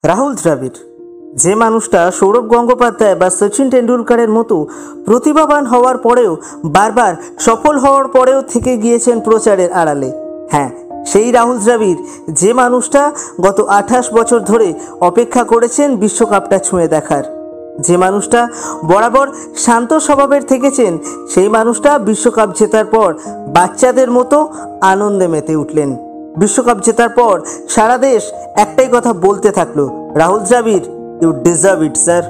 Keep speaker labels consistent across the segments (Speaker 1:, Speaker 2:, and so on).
Speaker 1: রাহুল দ্রাবিড় যে মানুষটা সৌরভ গঙ্গোপাধ্যায় বা সচিন টেন্ডুলকারের মতো প্রতিভাবান হওয়ার পরেও বারবার সফল হওয়ার পরেও থেকে গিয়েছেন প্রচারের আড়ালে। হ্যাঁ, সেই রাহুল দ্রাবিড় যে মানুষটা গত 28 বছর ধরে অপেক্ষা করেছেন বিশ্বকাপটা ছুঁয়ে দেখার, যে মানুষটা বরাবর শান্ত স্বভাবের থেকেছেন, সেই মানুষটা বিশ্বকাপ জেতার পর বাচ্চাদের মতো আনন্দে মেতে উঠলেন। বিশ্বকাপ জেতার পর সারা দেশ একটাই কথা বলতে থাকলো, Rahul Dravid, you deserve it sir.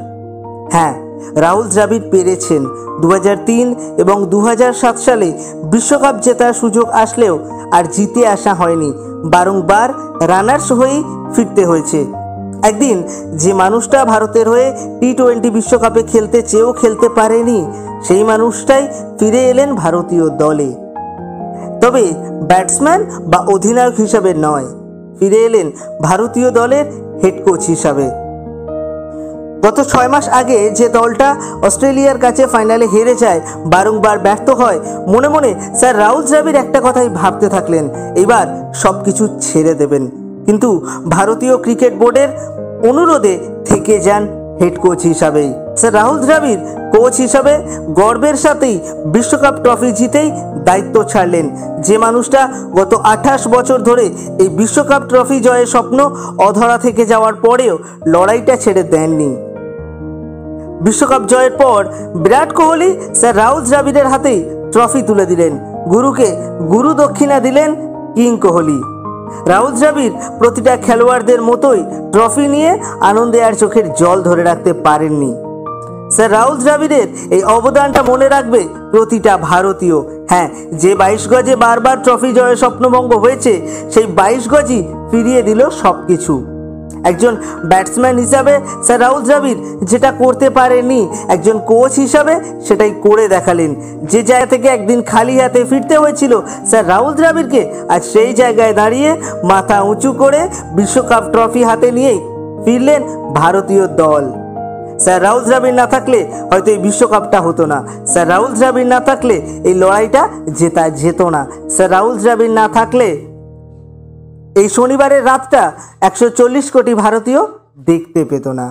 Speaker 1: হ্যাঁ, রাহুল দ্রাবিড় পেরেছেন। 2003 এবং 2007 সালে বিশ্বকাপ জেতার সুযোগ আসলেও আর জিতে আসা হয়নি, বারংবার রানার্স হয়েই ফিরতে হয়েছে। একদিন যে মানুষটা ভারতের হয়ে টি-20 বিশ্বকাপে খেলতে চেয়েও খেলতে পারেনি, সেই মানুষটাই ফিরে এলেন ভারতীয় দলে। তবে ব্যাটসম্যান বা অধিনায়ক হিসাবে নয়, ফিরে এলেন ভারতীয় দলের হেড কোচ হিসাবে। গত 6 মাস আগে যে দলটা অস্ট্রেলিয়ার কাছে ফাইনালে হেরে যায়, বারংবার ব্যর্থ হয়, মনে মনে স্যার রাহুল দ্রাবিড় একটা কথাই ভাবতে থাকলেন, এবার সব কিছু ছেড়ে দেবেন। কিন্তু ভারতীয় ক্রিকেট বোর্ডের অনুরোধে থেকে যান হেড কোচ হিসাবেই। স্যার রাহুল দ্রাবিড় কোচ হিসাবে গর্বের সাথেই বিশ্বকাপ ট্রফি জিতেই দায়িত্ব ছাড়লেন। যে মানুষটা গত 28 বছর ধরে এই বিশ্বকাপ ট্রফি জয়ের স্বপ্ন অধরা থেকে যাওয়ার পরেও লড়াইটা ছেড়ে দেননি। বিশ্বকাপ জয়ের পর বিরাট কোহলি স্যার রাহুল দ্রাবিড়ের হাতেই ট্রফি তুলে দিলেন, গুরুকে গুরু দক্ষিণা দিলেন কিং কোহলি। রাহুল দ্রাবিড় প্রতিটা খেলোয়াড়দের মতোই ট্রফি নিয়ে আনন্দে আর চোখের জল ধরে রাখতে পারেননি। স্যার রাহুল দ্রাবিড়ের এই অবদানটা মনে রাখবে প্রতিটা ভারতীয়। হ্যাঁ, যে 22 গজে বারবার ট্রফি জয়ের স্বপ্নভঙ্গ হয়েছে, সেই 22 গজই ফিরিয়ে দিল সব কিছু। একজন ব্যাটসম্যান হিসাবে স্যার রাহুল দ্রাবিড় যেটা করতে পারেননি, একজন কোচ হিসাবে সেটাই করে দেখালেন। যে জায়গা থেকে একদিন খালি হাতে ফিরতে হয়েছিল স্যার রাহুল দ্রাবিড়কে, আজ সেই জায়গায় দাঁড়িয়ে মাথা উঁচু করে বিশ্বকাপ ট্রফি হাতে নিয়েই ফিরলেন ভারতীয় দল। স্যার রাহুল দ্রাবিড় না থাকলে হয়তো এই বিশ্বকাপটা হতো না, স্যার রাহুল দ্রাবিড় না থাকলে এই লড়াইটা জেতা যেত না, স্যার রাহুল দ্রাবিড় না থাকলে এই শনিবারের রাতটা 140 কোটি ভারতীয় দেখতে পেত না।